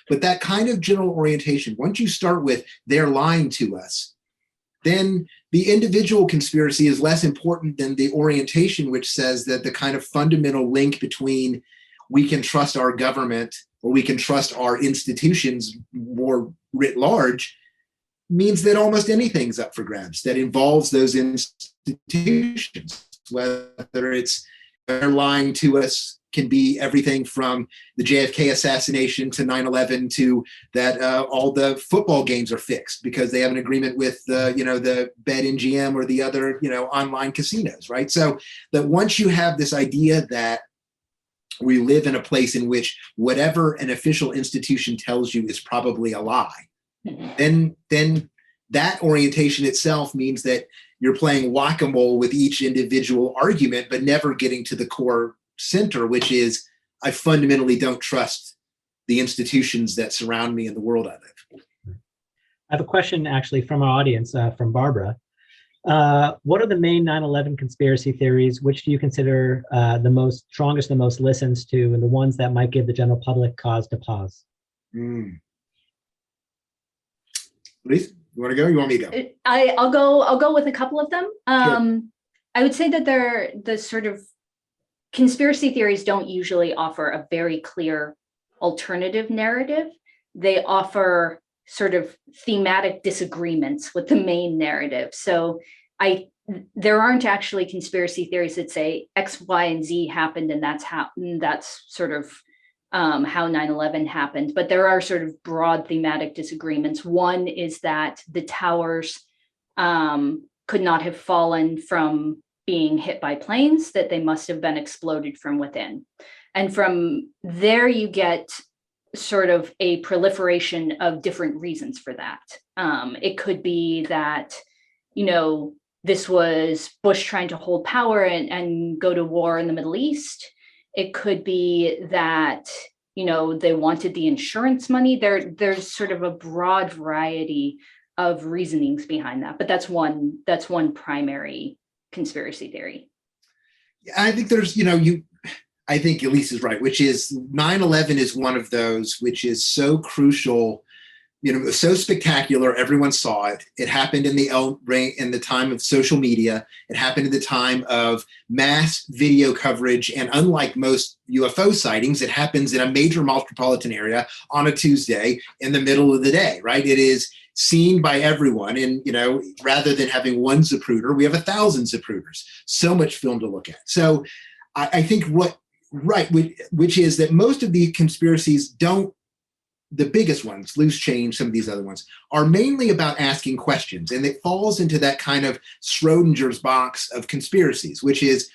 but that kind of general orientation, once you start with they're lying to us, then the individual conspiracy is less important than the orientation, which says that the kind of fundamental link between we can trust our government or we can trust our institutions more writ large means that almost anything's up for grabs that involves those institutions, whether it's they're lying to us, can be everything from the JFK assassination to 9/11 to that all the football games are fixed because they have an agreement with the BetMGM or the other online casinos, right? So that once you have this idea that we live in a place in which whatever an official institution tells you is probably a lie, then that orientation itself means that you're playing whack-a-mole with each individual argument, but never getting to the core center, which is I fundamentally don't trust the institutions that surround me in the world I live. I have a question actually from our audience, from Barbara. What are the main 9/11 conspiracy theories? Which do you consider the most strongest, the most listens to, and the ones that might give the general public cause to pause? Elise, you want to go? You want me to go? I'll go with a couple of them. Sure. I would say that the sort of conspiracy theories don't usually offer a very clear alternative narrative. They offer sort of thematic disagreements with the main narrative. So there aren't actually conspiracy theories that say X, Y, and Z happened, and that's sort of how 9/11 happened. But there are sort of broad thematic disagreements. One is that the towers could not have fallen from being hit by planes, that they must have been exploded from within. And from there, you get sort of a proliferation of different reasons for that. It could be that, this was Bush trying to hold power and go to war in the Middle East. It could be that, they wanted the insurance money. There's sort of a broad variety of reasonings behind that, but that's one primary conspiracy theory. I think there's, I think Elise is right, which is 9/11 is one of those which is so crucial, so spectacular. Everyone saw it. It happened in the time of social media. It happened at the time of mass video coverage. And unlike most UFO sightings, it happens in a major metropolitan area on a Tuesday in the middle of the day, right? It is seen by everyone. And, rather than having one Zapruder, we have 1,000 Zapruders. So much film to look at. So I think which is that most of the conspiracies the biggest ones, loose change, some of these other ones, are mainly about asking questions. And it falls into that kind of Schrodinger's box of conspiracies, which is,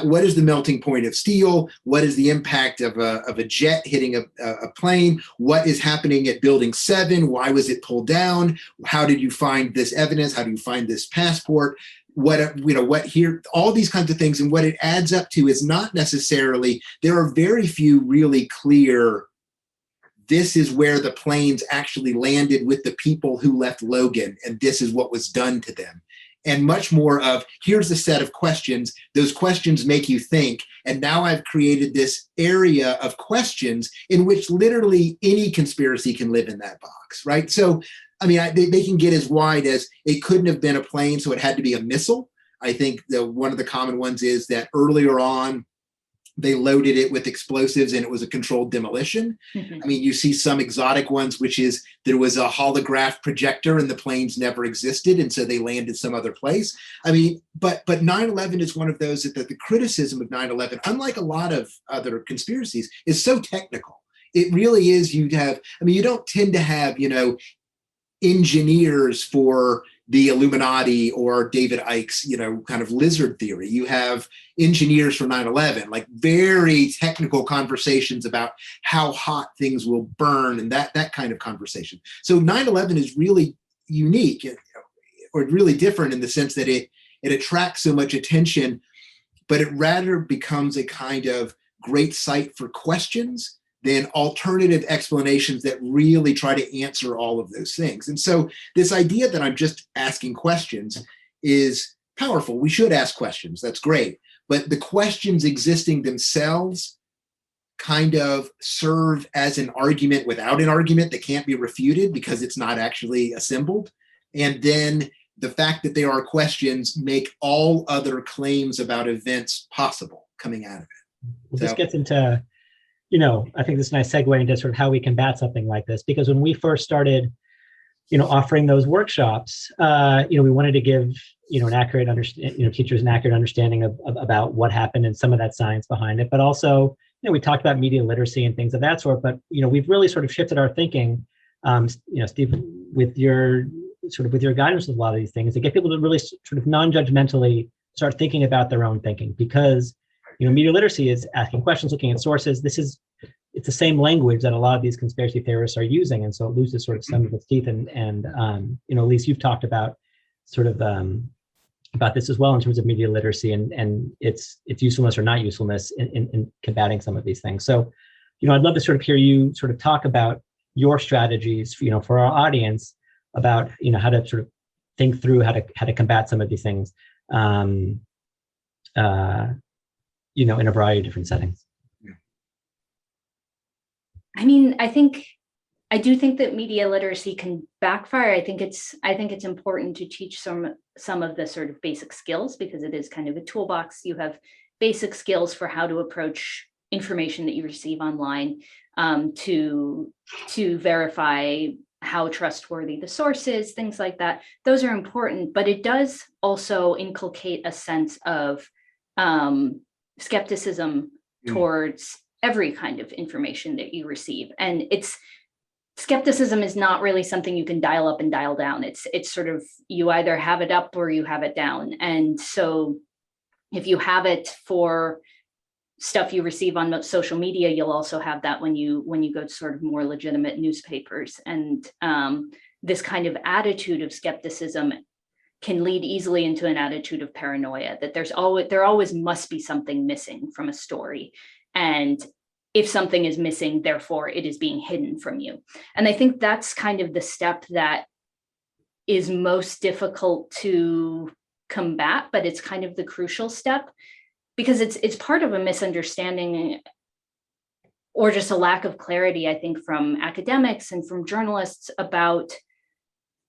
what is the melting point of steel? What is the impact of a jet hitting a plane? What is happening at Building 7? Why was it pulled down? How did you find this evidence? How do you find this passport? What here, all these kinds of things. And what it adds up to is not necessarily, there are very few really clear, this is where the planes actually landed with the people who left Logan, and this is what was done to them. And much more of, here's a set of questions. Those questions make you think. And now I've created this area of questions in which literally any conspiracy can live in that box, right? So, they can get as wide as it couldn't have been a plane, so it had to be a missile. I think one of the common ones is that earlier on, they loaded it with explosives and it was a controlled demolition. Mm-hmm. You see some exotic ones, which is there was a holograph projector and the planes never existed, and so they landed some other place. But 9/11 is one of those that the criticism of 9/11, unlike a lot of other conspiracies, is so technical. It really is. You don't tend to have, engineers for the Illuminati or David Icke's, kind of lizard theory. You have engineers for 9/11, like very technical conversations about how hot things will burn and that kind of conversation. So 9/11 is really unique or really different in the sense that it attracts so much attention, but it rather becomes a kind of great site for questions than alternative explanations that really try to answer all of those things. And so this idea that I'm just asking questions is powerful. We should ask questions. That's great. But the questions existing themselves kind of serve as an argument without an argument that can't be refuted because it's not actually assembled. And then the fact that there are questions make all other claims about events possible coming out of it. Well, this gets into, I think this is a nice segue into sort of how we combat something like this, because when we first started, offering those workshops, we wanted to give, an accurate teachers an accurate understanding of about what happened and some of that science behind it. But also, we talked about media literacy and things of that sort, but, we've really sort of shifted our thinking, Steve, with your guidance with a lot of these things, to get people to really sort of non-judgmentally start thinking about their own thinking, because media literacy is asking questions, looking at sources. This is it's the same language that a lot of these conspiracy theorists are using, and so it loses sort of some of its teeth. And Elise, you've talked about sort of about this as well in terms of media literacy and its usefulness or not usefulness in combating some of these things. So, I'd love to sort of hear you sort of talk about your strategies, for our audience about, how to sort of think through how to combat some of these things, in a variety of different settings. I mean, I do think that media literacy can backfire. I think it's important to teach some of the sort of basic skills, because it is kind of a toolbox. You have basic skills for how to approach information that you receive online, to verify how trustworthy the source is, things like that. Those are important, but it does also inculcate a sense of skepticism towards every kind of information that you receive. And skepticism is not really something you can dial up and dial down. It's sort of, you either have it up or you have it down. And so if you have it for stuff you receive on social media, you'll also have that when you go to sort of more legitimate newspapers. And this kind of attitude of skepticism can lead easily into an attitude of paranoia, that there always must be something missing from a story. And if something is missing, therefore it is being hidden from you. And I think that's kind of the step that is most difficult to combat, but it's kind of the crucial step, because it's part of a misunderstanding or just a lack of clarity, I think, from academics and from journalists about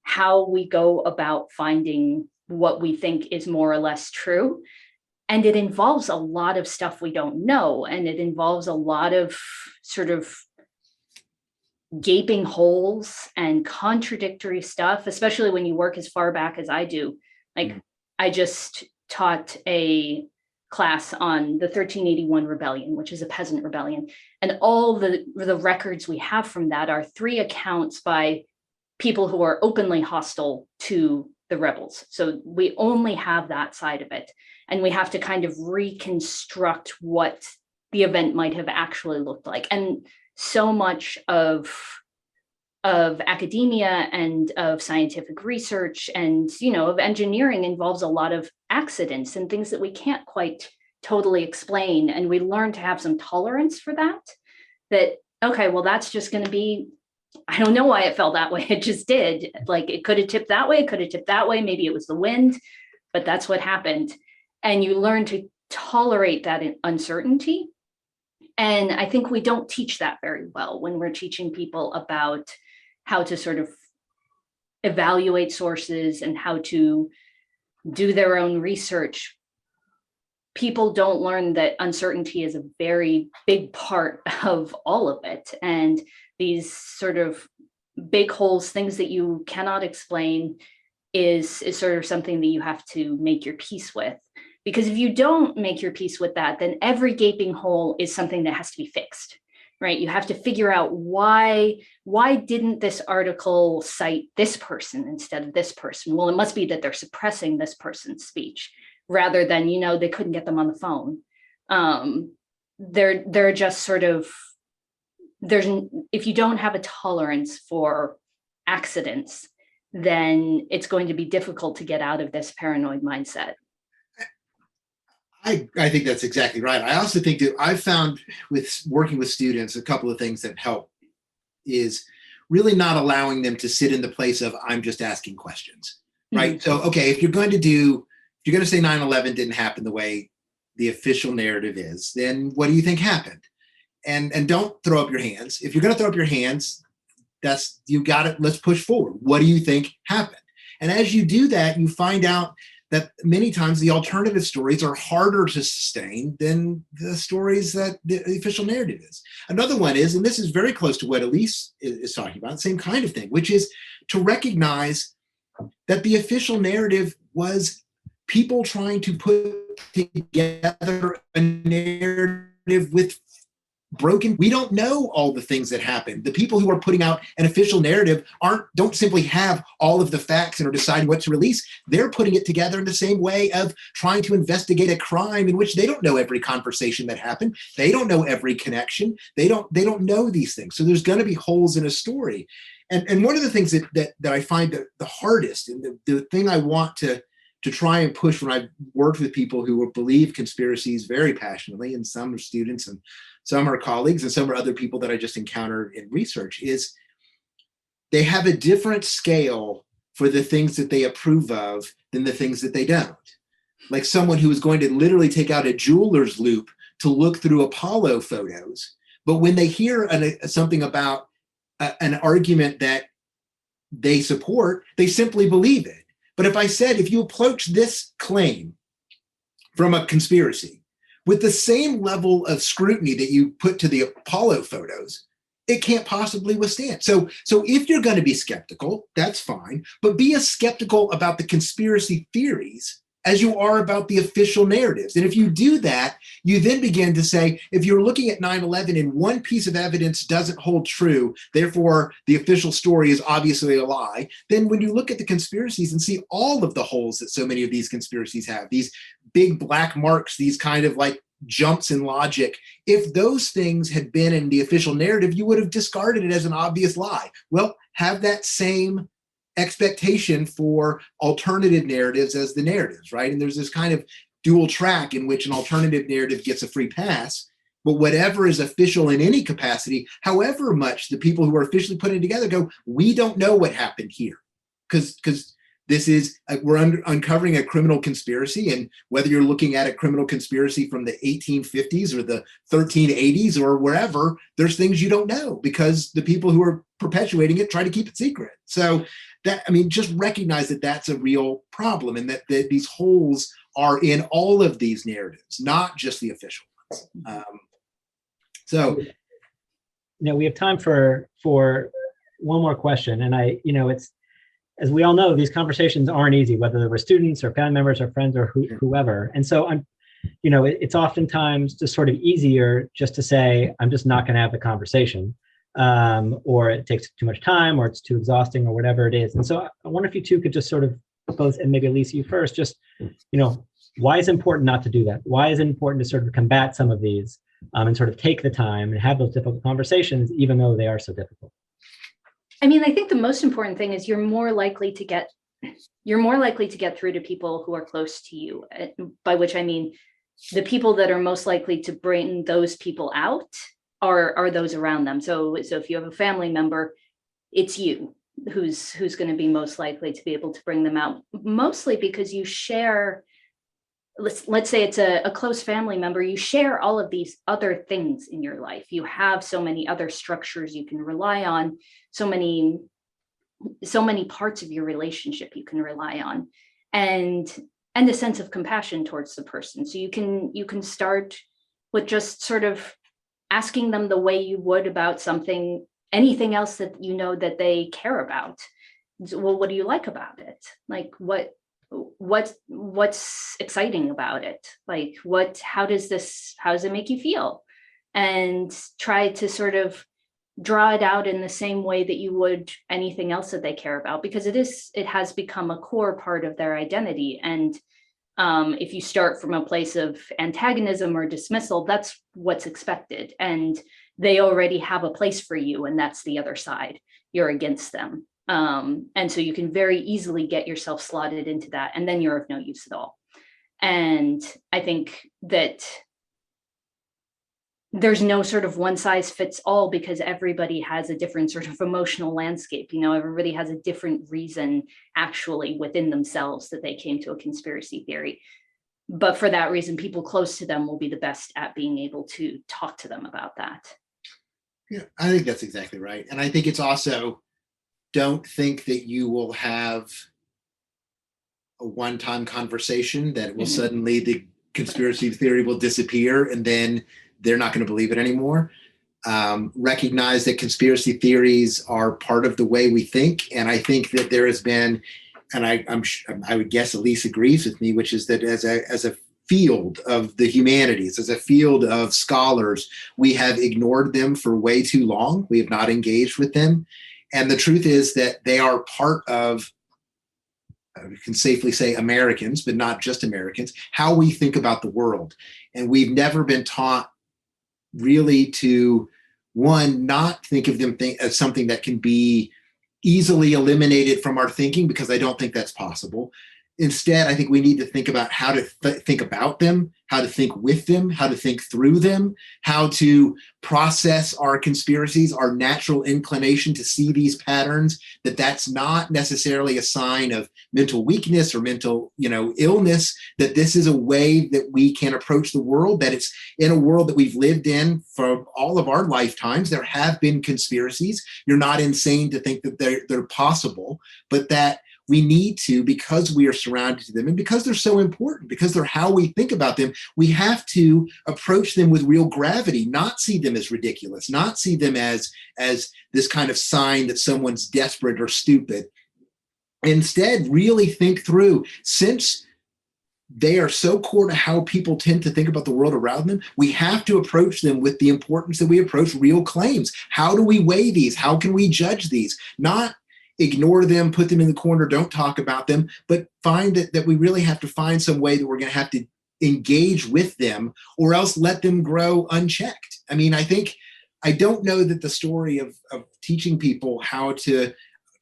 how we go about finding what we think is more or less true. And it involves a lot of stuff we don't know. And it involves a lot of sort of gaping holes and contradictory stuff, especially when you work as far back as I do. Like, I just taught a class on the 1381 rebellion, which is a peasant rebellion. And all the records we have from that are 3 accounts by people who are openly hostile to the rebels. So we only have that side of it. And we have to kind of reconstruct what the event might have actually looked like. And so much of academia and of scientific research and, of engineering involves a lot of accidents and things that we can't quite totally explain. And we learn to have some tolerance for that, okay, well, that's just going to be, I don't know why it fell that way. It just did. Like, it could have tipped that way. It could have tipped that way. Maybe it was the wind, but that's what happened. And you learn to tolerate that uncertainty. And I think we don't teach that very well when we're teaching people about how to sort of evaluate sources and how to do their own research. People don't learn that uncertainty is a very big part of all of it. And these sort of big holes, things that you cannot explain, is sort of something that you have to make your peace with. Because if you don't make your peace with that, then every gaping hole is something that has to be fixed, right? You have to figure out why didn't this article cite this person instead of this person? Well, it must be that they're suppressing this person's speech rather than, they couldn't get them on the phone. They're just sort of, if you don't have a tolerance for accidents, then it's going to be difficult to get out of this paranoid mindset. I think that's exactly right. I also think that I've found with working with students, a couple of things that help is really not allowing them to sit in the place of, I'm just asking questions, right? So, okay, if you're going to say 9/11 didn't happen the way the official narrative is, then what do you think happened? And don't throw up your hands. If you're going to throw up your hands, you got it. Let's push forward. What do you think happened? And as you do that, you find out that many times the alternative stories are harder to sustain than the stories that the official narrative is. Another one is, and this is very close to what Elise is talking about, same kind of thing, which is to recognize that the official narrative was people trying to put together a narrative with broken. We don't know all the things that happen. The people who are putting out an official narrative don't simply have all of the facts and are deciding what to release. They're putting it together in the same way of trying to investigate a crime in which they don't know every conversation that happened. They don't know every connection. They don't know these things. So there's going to be holes in a story. And one of the things that I find the hardest, and the thing I want to try and push when I've worked with people who believe conspiracies very passionately, and some are students and some are colleagues and some are other people that I just encounter in research, is they have a different scale for the things that they approve of than the things that they don't. Like someone who is going to literally take out a jeweler's loop to look through Apollo photos, but when they hear something about an argument that they support, they simply believe it. But if I said, if you approach this claim from a conspiracy with the same level of scrutiny that you put to the Apollo photos, it can't possibly withstand. So if you're going to be skeptical, that's fine, but be as skeptical about the conspiracy theories as you are about the official narratives. And if you do that, you then begin to say, if you're looking at 9/11 and one piece of evidence doesn't hold true, therefore the official story is obviously a lie, then when you look at the conspiracies and see all of the holes that so many of these conspiracies have, these big black marks, these kind of like jumps in logic, if those things had been in the official narrative, you would have discarded it as an obvious lie. Well, have that same expectation for alternative narratives as the narratives, right? And there's this kind of dual track in which an alternative narrative gets a free pass, but whatever is official in any capacity, however much the people who are officially putting it together go, we don't know what happened here, because this is, we're uncovering a criminal conspiracy, and whether you're looking at a criminal conspiracy from the 1850s or the 1380s or wherever, there's things you don't know because the people who are perpetuating it try to keep it secret. So that, I mean, just recognize that that's a real problem, and that these holes are in all of these narratives, not just the official ones. So, we have time for one more question, and it's, as we all know, these conversations aren't easy, whether they were students or family members or friends or whoever. And so it's oftentimes just sort of easier just to say, I'm just not going to have the conversation, or it takes too much time, or it's too exhausting, or whatever it is. And so I wonder if you two could just sort of both, and maybe Elise, you first, just, why is it important not to do that? Why is it important to sort of combat some of these and sort of take the time and have those difficult conversations, even though they are so difficult? I mean, I think the most important thing is you're more likely to get through to people who are close to you, by which I mean the people that are most likely to bring those people out are those around them. So if you have a family member, it's you who's going to be most likely to be able to bring them out, mostly because you share, let's say it's a close family member, you share all of these other things in your life. You have so many other structures you can rely on, so many parts of your relationship you can rely on, and a sense of compassion towards the person. So you can start with just sort of asking them the way you would about anything else that you know that they care about. Well, what do you like about it? Like what's exciting about it? Like how does it make you feel? And try to sort of draw it out in the same way that you would anything else that they care about, because it has become a core part of their identity. And if you start from a place of antagonism or dismissal, that's what's expected. And they already have a place for you, and that's the other side. You're against them. And so you can very easily get yourself slotted into that, and then you're of no use at all. And I think that there's no sort of one size fits all, because everybody has a different sort of emotional landscape. Everybody has a different reason actually within themselves that they came to a conspiracy theory. But for that reason, people close to them will be the best at being able to talk to them about that. Yeah, I think that's exactly right. And I think it's also, don't think that you will have a one-time conversation that will suddenly, the conspiracy theory will disappear and then they're not going to believe it anymore. Recognize that conspiracy theories are part of the way we think. And I think that there has been, and I would guess Elise agrees with me, which is that as a field of the humanities, as a field of scholars, we have ignored them for way too long. We have not engaged with them. And the truth is that they are part of, we can safely say Americans, but not just Americans, how we think about the world. And we've never been taught really to, one, not think of them as something that can be easily eliminated from our thinking, because I don't think that's possible. Instead, I think we need to think about how to think about them, how to think with them, how to think through them, how to process our conspiracies, our natural inclination to see these patterns, that's not necessarily a sign of mental weakness or mental, illness, that this is a way that we can approach the world, that it's in a world that we've lived in for all of our lifetimes. There have been conspiracies. You're not insane to think that they're possible, but that we need to, because we are surrounded to them and because they're so important, because they're how we think about them, we have to approach them with real gravity, not see them as ridiculous, not see them as this kind of sign that someone's desperate or stupid. Instead, really think through, since they are so core to how people tend to think about the world around them, we have to approach them with the importance that we approach real claims. How do we weigh these? How can we judge these? Not ignore them, put them in the corner, don't talk about them, but find that we really have to find some way that we're going to have to engage with them, or else let them grow unchecked. I mean, I don't know that the story of teaching people how to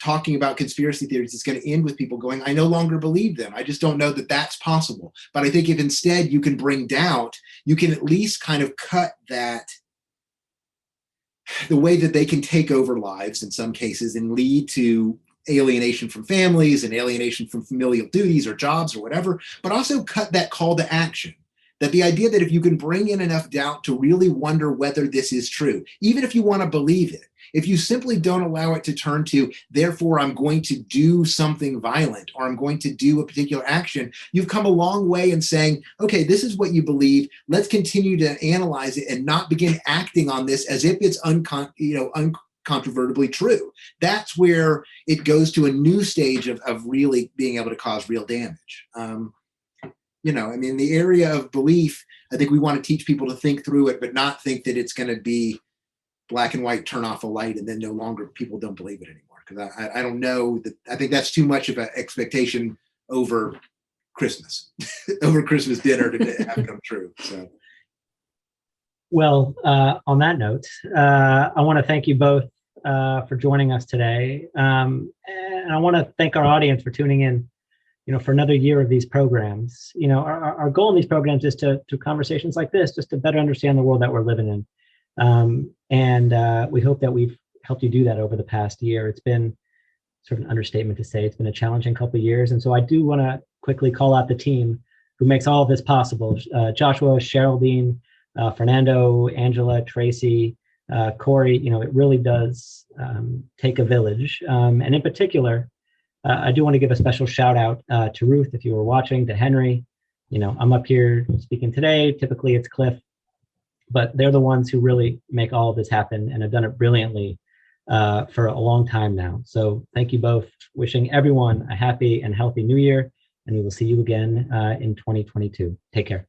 talking about conspiracy theories is going to end with people going, I no longer believe them. I just don't know that that's possible. But I think if instead you can bring doubt, you can at least kind of cut that, the way that they can take over lives in some cases and lead to alienation from families and alienation from familial duties or jobs or whatever, but also cut that call to action. That the idea that if you can bring in enough doubt to really wonder whether this is true, even if you want to believe it, if you simply don't allow it to turn to, therefore I'm going to do something violent or I'm going to do a particular action, you've come a long way in saying, okay, this is what you believe. Let's continue to analyze it and not begin acting on this as if it's uncontrovertibly true. That's where it goes to a new stage of really being able to cause real damage. The area of belief, I think we want to teach people to think through it, but not think that it's going to be black and white, turn off a light, and then no longer people don't believe it anymore. Because I don't know that, I think that's too much of an expectation over Christmas, over Christmas dinner to have come true. So. Well, on that note, I want to thank you both for joining us today. And I want to thank our audience for tuning in, for another year of these programs. Our goal in these programs is to, through conversations like this, just to better understand the world that we're living in. And we hope that we've helped you do that over the past year. It's been sort of an understatement to say it's been a challenging couple of years. And so I do want to quickly call out the team who makes all of this possible. Joshua, Geraldine, Fernando, Angela, Tracy, Corey. It really does take a village. And in particular, I do want to give a special shout out to Ruth, if you were watching, to Henry. I'm up here speaking today. Typically it's Cliff, but they're the ones who really make all of this happen and have done it brilliantly for a long time now. So thank you both. Wishing everyone a happy and healthy new year, and we will see you again in 2022. Take care.